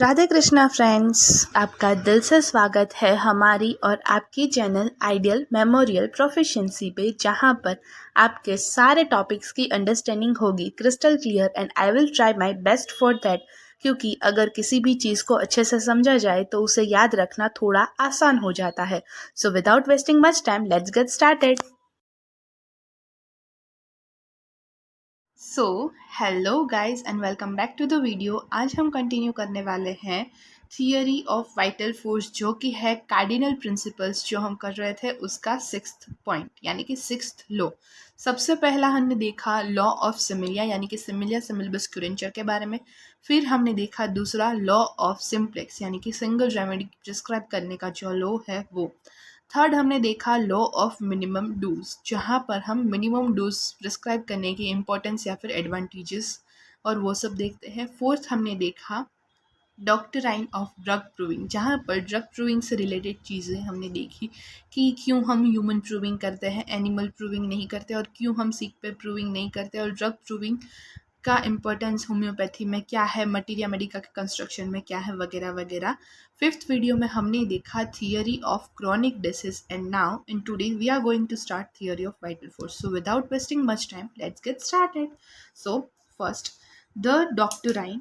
Radhe Krishna friends, आपका दिल से स्वागत है हमारी और आपकी चैनल आइडियल मेमोरियल प्रोफिशिएंसी पे, जहां पर आपके सारे टॉपिक्स की अंडरस्टैंडिंग होगी crystal clear and I will try my best for that. क्योंकि अगर किसी भी चीज़ को अच्छे से समझा जाए तो उसे याद रखना थोड़ा आसान हो जाता है। So without wasting much time, let's get started. So hello guys and welcome back to the video. आज हम कंटिन्यू करने वाले हैं थियरी ऑफ वाइटल फोर्स, जो कि है कार्डिनल प्रिंसिपल्स, जो हम कर रहे थे उसका 6th पॉइंट यानी कि 6th लॉ। सबसे पहला हमने देखा लॉ ऑफ सिमिलिया यानी कि सिमिलिया सिमिलबस क्यूरेंचर के बारे में। फिर हमने देखा दूसरा लॉ ऑफ सिम्प्लेक्स यानी कि सिंगल रेमेडी प्रिस्क्राइब करने का जो लॉ है वो। थर्ड हमने देखा लॉ ऑफ मिनिमम डोज, जहाँ पर हम मिनिमम डोज प्रिस्क्राइब करने की इम्पोर्टेंस या फिर एडवांटेजेस और वो सब देखते हैं। फोर्थ हमने देखा डॉक्टराइन ऑफ ड्रग प्रूविंग, जहाँ पर ड्रग प्रूविंग से रिलेटेड चीज़ें हमने देखी कि क्यों हम ह्यूमन प्रूविंग करते हैं, एनिमल प्रूविंग नहीं करते, और क्यों हम सीक पे प्रूविंग नहीं करते, और ड्रग प्रूविंग का इम्पोर्टेंस होम्योपैथी में क्या है, मटीरिया मेडिका के कंस्ट्रक्शन में क्या है, वगैरह वगैरह। फिफ्थ वीडियो में हमने देखा theory of chronic disease and now in today we are going to start theory of vital force. So without wasting much time, let's get started. So first, the doctrine.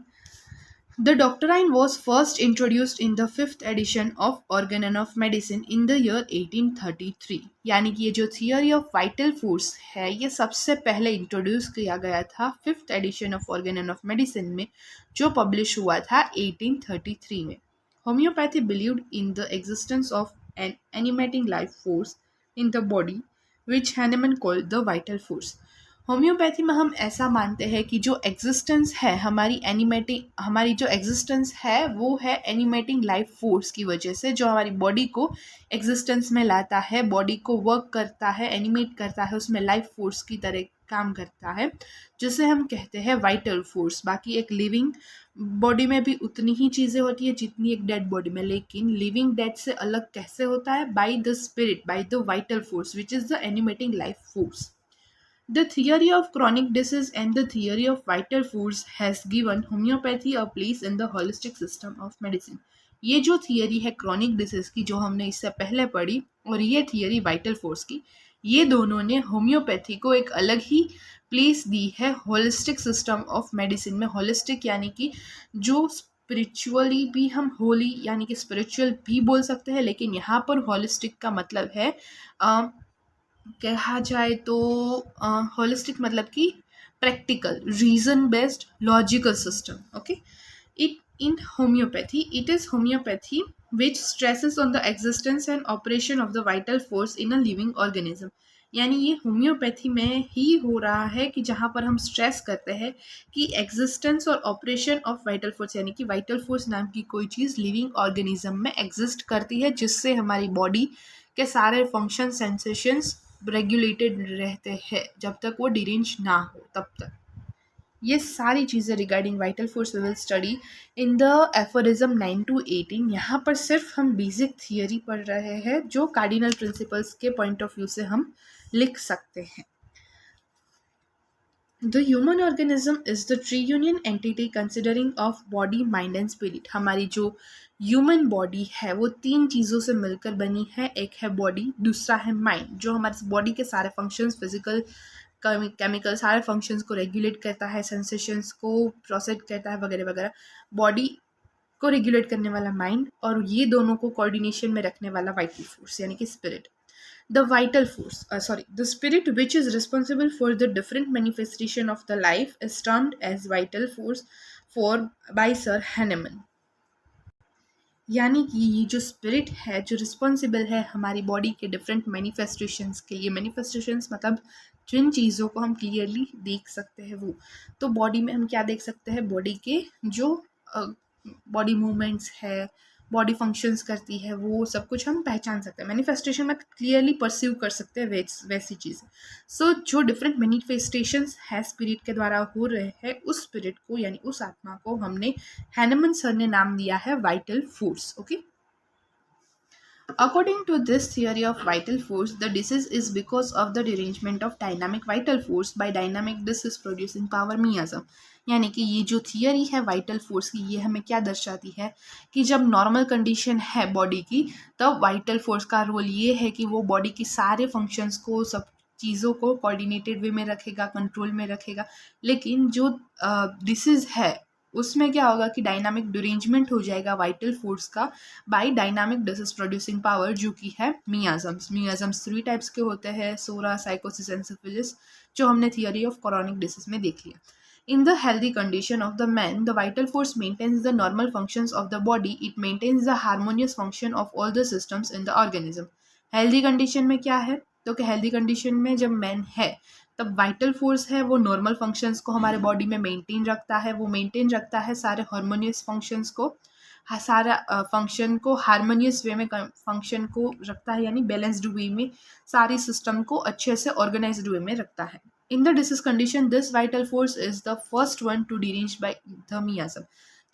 The doctrine was first introduced in the 5th edition of Organon of Medicine in the year 1833। यानी कि ये जो theory of vital force है ये सबसे पहले introduce किया गया था 5th edition of organon of medicine में, जो पब्लिश हुआ था 1833 में। Homeopathy believed in the existence of an animating life force in the body which Hahnemann called the vital force. Homeopathy में हम ऐसा मानते हैं कि जो एग्जिस्टेंस है हमारी जो एग्जिस्टेंस है वो है एनिमेटिंग लाइफ फोर्स की वजह से, जो हमारी बॉडी को एग्जिस्टेंस में लाता है, बॉडी को वर्क करता है, एनिमेट करता है, उसमें लाइफ फोर्स की तरह काम करता है, जिसे हम कहते हैं वाइटल फोर्स। बाकी एक लिविंग बॉडी में भी उतनी ही चीज़ें होती है जितनी एक डेड बॉडी में, लेकिन लिविंग डेड से अलग कैसे होता है? By the spirit, bye the vital force which is the animating life force. The theory of chronic disease and the theory of vital force has given homeopathy a place in the holistic system of medicine। ये जो theory है chronic disease की, जो हमने इससे पहले पढ़ी, और ये थियरी वाइटल फोर्स की, ये दोनों ने होम्योपैथी को एक अलग ही प्लेस दी है होलिस्टिक सिस्टम ऑफ मेडिसिन में। होलिस्टिक यानी कि जो स्पिरिचुअली भी हम होली यानी कि स्पिरिचुअल भी बोल सकते हैं, लेकिन यहाँ पर होलिस्टिक का मतलब है कहा जाए तो होलिस्टिक मतलब कि practical, reason based, logical system. Okay, it in homeopathy, it is homeopathy which stresses on the existence and operation of the vital force in a living organism. यानी ये होम्योपैथी में ही हो रहा है कि जहाँ पर हम स्ट्रेस करते हैं कि एग्जिस्टेंस और ऑपरेशन ऑफ वाइटल फोर्स, यानी कि वाइटल फोर्स नाम की कोई चीज़ लिविंग ऑर्गेनिज्म में एग्जिस्ट करती है, जिससे हमारी बॉडी के सारे फंक्शन, सेंसेशंस रेगुलेटेड रहते हैं जब तक वो डिरेंज ना हो तब तक। ये सारी चीज़ें regarding vital force we will study in the aphorism 9 to 18। यहाँ पर सिर्फ हम बेसिक थियरी पढ़ रहे हैं जो कार्डिनल प्रिंसिपल्स के पॉइंट ऑफ व्यू से हम लिख सकते हैं। The human organism is the triunion entity considering of body, mind and spirit। हमारी जो ह्यूमन बॉडी है वो 3 चीज़ों से मिलकर बनी है। एक है बॉडी, दूसरा है माइंड, जो हमारे बॉडी के सारे फंक्शंस, फिजिकल, केमिकल, सारे फंक्शंस को रेगुलेट करता है, सेंसेशंस को प्रोसेस करता है, वगैरह वगैरह। बॉडी को रेगुलेट करने वाला माइंड, और ये दोनों को कोऑर्डिनेशन में रखने वाला वाइटल फोर्स यानी कि spirit. The vital force, the spirit which is responsible for the different manifestation of the life is termed as vital force for by Sir Hahnemann। यानी कि ये जो स्पिरिट है जो रिस्पॉन्सिबल है हमारी बॉडी के डिफरेंट मैनिफेस्टेशंस के लिए। मैनिफेस्टेशंस मतलब जिन चीज़ों को हम क्लियरली देख सकते हैं वो। तो बॉडी में हम क्या देख सकते हैं? बॉडी के जो बॉडी मूवमेंट्स है, बॉडी फंक्शंस करती है, वो सब कुछ हम पहचान सकते हैं। मैनिफेस्टेशन में क्लियरली परसीव कर सकते हैं वैसी चीज़ें। सो जो डिफरेंट मैनिफेस्टेशंस है स्पिरिट के द्वारा हो रहे हैं, उस स्पिरिट को यानी उस आत्मा को हमने हैनेमन सर ने नाम दिया है vital force. Okay, According to this theory of vital force, the disease is because of the derangement of dynamic vital force by dynamic disease producing power miasm. यानी कि ये जो थियरी है वाइटल फोर्स की, ये हमें क्या दर्शाती है कि जब नॉर्मल कंडीशन है बॉडी की, तब वाइटल फोर्स का रोल ये है कि वो बॉडी के सारे फंक्शंस को, सब चीज़ों को कोऑर्डिनेटेड वे में रखेगा, कंट्रोल में रखेगा। लेकिन जो डिसीज है उसमें क्या होगा कि डायनामिक डिरेंजमेंट हो जाएगा वाइटल फोर्स का by dynamic disease producing power, जो कि है मियाजम्स। मियाजम्स 3 टाइप्स के होते हैं, सोरा, साइकोसिस एंड सिफिलिस, जो हमने थियरी ऑफ क्रोनिक डिसीज में देख लिया। In the healthy condition of the man, the vital force maintains the normal functions of the body. It maintains the harmonious function of all the systems in the organism. Healthy condition में क्या है, तो कि healthy condition में जब man है तब vital force है वो नॉर्मल फंक्शंस को हमारे बॉडी में मेंटेन रखता है, वो मेंटेन रखता है सारे हार्मोनियस फंक्शंस को, सारा फंक्शन को हार्मोनियस वे में फंक्शन को रखता है, यानी बैलेंस्ड वे में सारी सिस्टम को अच्छे से ऑर्गेनाइज्ड वे में रखता है। इन the disease condition this vital force is the first one two derange by the मियाजम।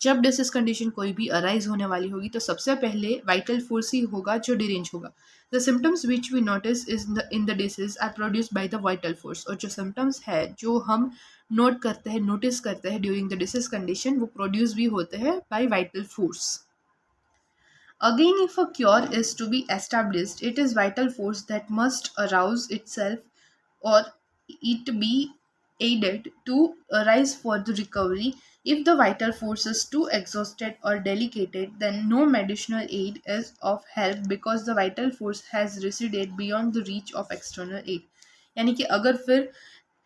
जब डिसीज कंडीशन कोई भी अराइज होने वाली होगी तो सबसे पहले वाइटल फोर्स ही होगा जो डिरेंज होगा। The symptoms which we notice is in the disease are produced by the vital force. और जो सिम्टम्स है जो हम नोट करते हैं, नोटिस करते हैं ड्यूरिंग द डिसीज कंडीशन, वो प्रोड्यूस भी होते हैं by vital force. Again, if a cure is to be established, it is vital force that must arouse itself or it be aided to arise for the recovery. If the vital force is too exhausted or delicate, then no medicinal aid is of help because the vital force has receded beyond the reach of external aid. यानी कि अगर फिर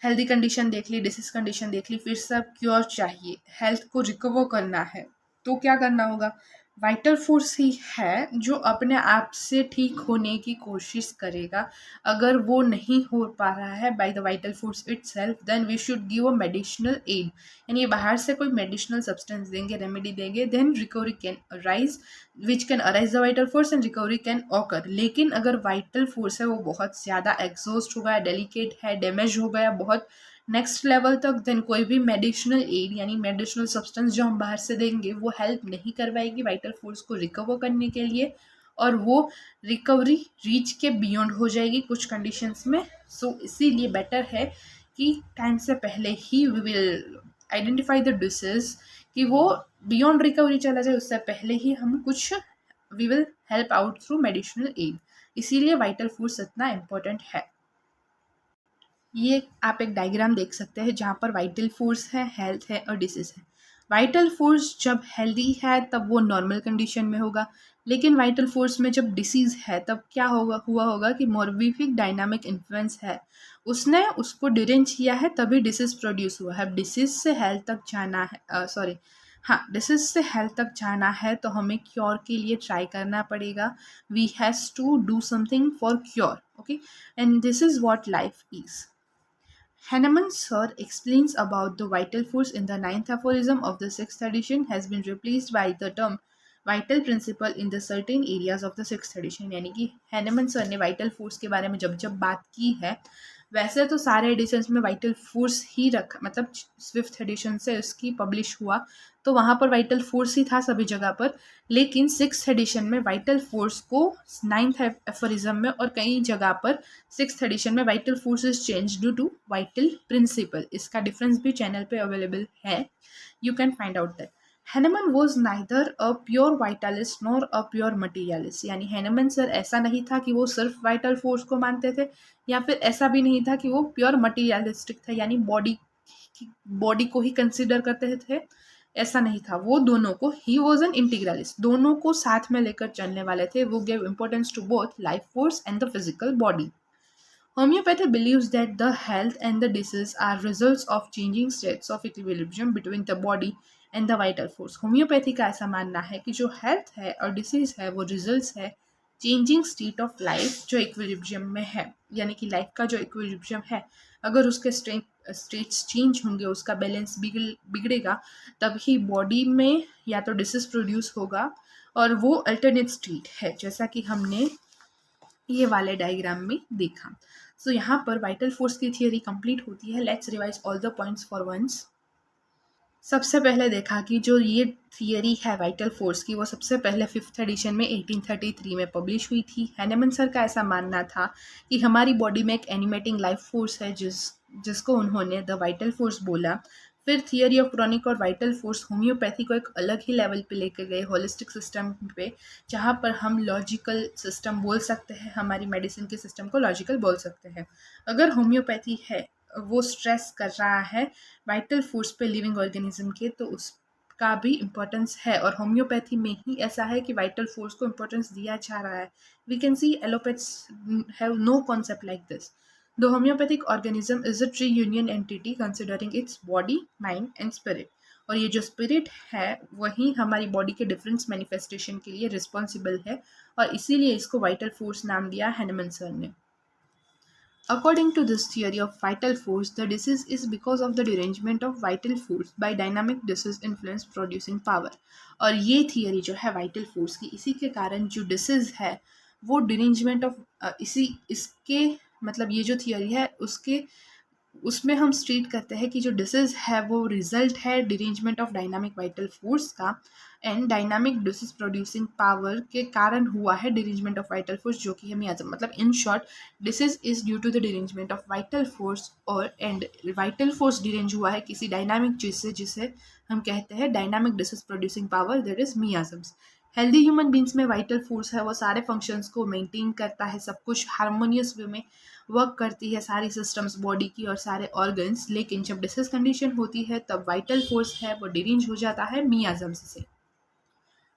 healthy condition देख ली, disease condition देख ली, फिर सब cure चाहिए, health को रिकवर करना है, तो क्या करना होगा? वाइटल फोर्स ही है जो अपने आप से ठीक होने की कोशिश करेगा। अगर वो नहीं हो पा रहा है by the vital force itself, then we should give a medicinal aid, यानी बाहर से कोई मेडिसिनल सब्सटेंस देंगे, रेमेडी देंगे, then recovery can arise, which can arise the vital force and recovery can occur. लेकिन अगर वाइटल फोर्स है वो बहुत ज़्यादा एग्जॉस्ट हो गया, डेलिकेट है, डैमेज हो गया बहुत नेक्स्ट लेवल तक, देन कोई भी मेडिसिनल एड यानी मेडिसिनल सब्सटेंस जो हम बाहर से देंगे वो हेल्प नहीं कर पाएगी वाइटल फोर्स को रिकवर करने के लिए, और वो रिकवरी रीच के बियॉन्ड हो जाएगी कुछ कंडीशंस में। सो इसीलिए बेटर है कि टाइम से पहले ही we will identify the disease, कि वो बियॉन्ड रिकवरी चला जाए, उससे पहले ही हम कुछ we will help out through medicinal aid. इसीलिए वाइटल फोर्स इतना इम्पोर्टेंट है। ये आप एक डायग्राम देख सकते हैं जहाँ पर वाइटल फोर्स है, हेल्थ है और डिसीज है। वाइटल फोर्स जब हेल्दी है तब वो नॉर्मल कंडीशन में होगा, लेकिन वाइटल फोर्स में जब डिसीज है तब क्या होगा कि मोर्बिफिक डायनामिक इन्फ्लुएंस है, उसने उसको डिरेंज किया है, तभी डिसीज प्रोड्यूस हुआ है। डिसीज से हेल्थ तक जाना है, डिसीज से हेल्थ तक जाना है तो हमें क्योर के लिए ट्राई करना पड़ेगा। We has to do something for cure, okay, and this is what life is. Hahnemann Sir explains about the vital force in the ninth aphorism of the sixth edition has been replaced by the term vital principle in the certain areas of the sixth edition। यानी कि Hahnemann sir ने vital force के बारे में जब जब बात की है, वैसे तो सारे एडिशंस में वाइटल फोर्स ही रखा, मतलब फिफ्थ एडिशन से उसकी पब्लिश हुआ तो वहाँ पर वाइटल फोर्स ही था सभी जगह पर, लेकिन सिक्स्थ एडिशन में वाइटल फोर्स को नाइन्थ एफोरिज्म में और कई जगह पर सिक्स्थ एडिशन में vital force is change due to vital principle. इसका डिफरेंस भी चैनल पे अवेलेबल है, you can find out that. Hahnemann was neither a pure vitalist nor a pure materialist, यानी हैनेमन सर ऐसा नहीं था कि वो सिर्फ वाइटल फोर्स को मानते थे, या फिर ऐसा भी नहीं था कि वो प्योर मटीरियलिस्टिक था, यानी बॉडी को ही कंसिडर करते थे, ऐसा नहीं था। वो दोनों को, ही वॉज एन इंटीग्रलिस्ट, दोनों को साथ में लेकर चलने वाले थे। वो gave importance to both life force and the physical body. Homeopathy believes that the health and the disease are results of changing states of equilibrium between the body and the vital force। Homeopathy का ऐसा मानना है कि जो health है और disease है वो रिजल्ट्स है चेंजिंग स्टेट ऑफ लाइफ जो इक्विलिब्रियम में है, यानी कि लाइफ का जो इक्विलिब्रियम है, अगर उसके स्टेट्स चेंज होंगे, उसका बैलेंस बिगड़ेगा, तभी बॉडी में या तो डिसीज प्रोड्यूस होगा, और वो अल्टरनेट स्टेट है जैसा कि हमने ये वाले डायग्राम में देखा। सो यहाँ पर वाइटल फोर्स की थियरी कंप्लीट होती है। Let's revise all the points for once. सबसे पहले देखा कि जो ये थियरी है वाइटल फोर्स की वो सबसे पहले 5th एडिशन में 1833 में पब्लिश हुई थी। हैनेमन सर का ऐसा मानना था कि हमारी बॉडी में एक एनिमेटिंग लाइफ फोर्स है जिसको उन्होंने द वाइटल फोर्स बोला। फिर थियरी ऑफ क्रॉनिक और वाइटल फोर्स होम्योपैथी को एक अलग ही लेवल पे लेके गए, होलिस्टिक सिस्टम पे, जहाँ पर हम लॉजिकल सिस्टम बोल सकते हैं, हमारी मेडिसिन के सिस्टम को लॉजिकल बोल सकते हैं। अगर होम्योपैथी है वो स्ट्रेस कर रहा है वाइटल फोर्स पे लिविंग ऑर्गेनिज्म के, तो उसका भी इम्पोर्टेंस है, और होम्योपैथी में ही ऐसा है कि वाइटल फोर्स को इम्पोर्टेंस दिया जा रहा है। We can see allopaths have no concept like this. The homeopathic organism is a tree union entity considering its body, mind and spirit. और ये जो स्पिरिट है वही हमारी बॉडी के डिफरेंस मैनिफेस्टेशन के लिए रिस्पॉन्सिबल है, और इसीलिए इसको वाइटल फोर्स नाम दिया हैनेमन सर ने। According to this theory of vital force, the disease is because of the derangement of vital force by dynamic disease influence producing power. और ये थियरी जो है वाइटल फोर्स की, इसी के कारण जो डिसीज है वो डिरेंजमेंट ऑफ इसके मतलब ये जो थियरी है उसमें हम स्टेट करते हैं कि जो डिसीज है वो रिजल्ट है derangement of dynamic vital force का, and dynamic disease producing power के कारण हुआ है डिरेंजमेंट ऑफ वाइटल फोर्स, जो कि हमें मतलब in short disease is due to the derangement of vital force, और एंड वाइटल फोर्स डिरेंज हुआ है किसी डायनामिक चीज से जिसे हम कहते हैं dynamic disease producing power, that is miasms. Healthy human beings में वाइटल फोर्स है वो सारे फंक्शंस को मेंटेन करता है, सब कुछ हारमोनियस वे में वर्क करती है, सारी सिस्टम्स बॉडी की और सारे ऑर्गन्स। लेकिन जब डिसीज कंडीशन होती है तब वाइटल फोर्स है वो डिरेंज हो जाता है मियाजम्स से।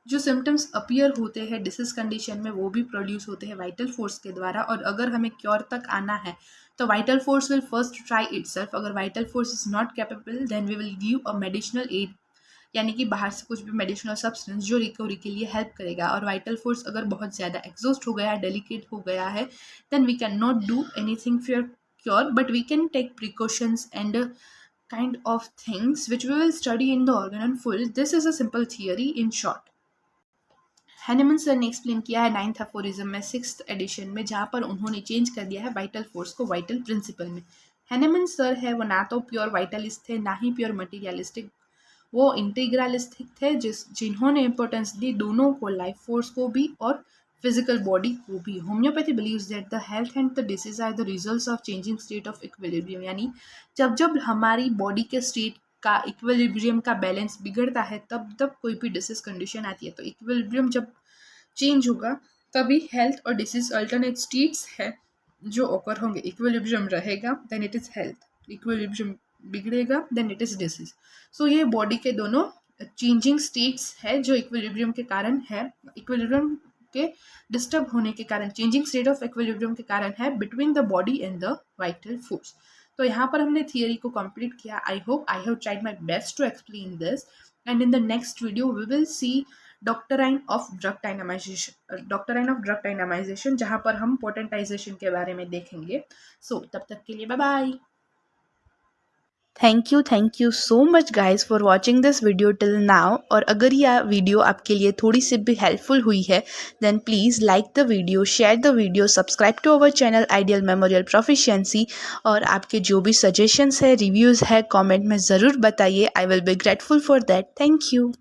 जो सिम्टम्स अपीयर होते हैं डिसीज कंडीशन में वो भी प्रोड्यूस होते हैं वाइटल फोर्स के द्वारा, और अगर हमें क्योर तक आना है तो vital force will first try itself. अगर vital force is not capable then we will give a medicinal aid, यानी कि बाहर से कुछ भी मेडिसिनल सब्सटेंस जो रिकवरी के लिए हेल्प करेगा। और वाइटल फोर्स अगर बहुत ज़्यादा एग्जॉस्ट हो गया, डेलिकेट हो गया है, then we can not do anything for cure, but we can take precautions and kind of things which we will study in the organ and full. This is a simple theory in short. Hahnemann sir ने explain किया है 9th aphorism में 6th addition में, जहाँ पर उन्होंने change कर दिया है वाइटल फोर्स को वाइटल प्रिंसिपल में। हैनेमन सर है वो ना तो प्योर वाइटलिस्ट थे ना ही प्योर मटीरियलिस्टिक, वो इंटीग्रलिस्टिक थे जिन्होंने इंपॉर्टेंस दी दोनों को, लाइफ फोर्स को भी और फिजिकल बॉडी को भी। Homeopathy believes that the health and the disease are the results of changing state of equilibrium, यानी जब जब हमारी बॉडी के स्टेट का इक्विलिब्रियम का बैलेंस बिगड़ता है तब तब कोई भी डिसीज कंडीशन आती है। तो इक्विलिब्रियम जब चेंज होगा तभी हेल्थ और डिसीज अल्टरनेट स्टेट्स है जो ओकर होंगे। इक्विलिब्रियम रहेगा then it is health, equilibrium बिगड़ेगा then it is disease. So ये बॉडी के दोनों चेंजिंग स्टेट्स है जो इक्विलिब्रियम के कारण है, इक्विलिब्रियम के डिस्टर्ब होने के कारण, चेंजिंग स्टेट ऑफ इक्विलिब्रियम के कारण है between the body and the vital force. तो यहाँ पर हमने थियरी को कंप्लीट किया। I hope I have tried my best to explain this, and in the next video we will see doctrine of drug dynamisation, जहाँ पर हम potentisation के बारे में देखेंगे। सो तब तक के लिए bye bye. Thank you so much guys for watching this video till now. और अगर यह वीडियो आपके लिए थोड़ी सी भी हेल्पफुल हुई है then please like the video, share the video, subscribe to our channel Ideal Memorial Proficiency. और आपके जो भी सजेशंस है, रिव्यूज़ है, कमेंट में ज़रूर बताइए। I will be grateful for that. Thank you.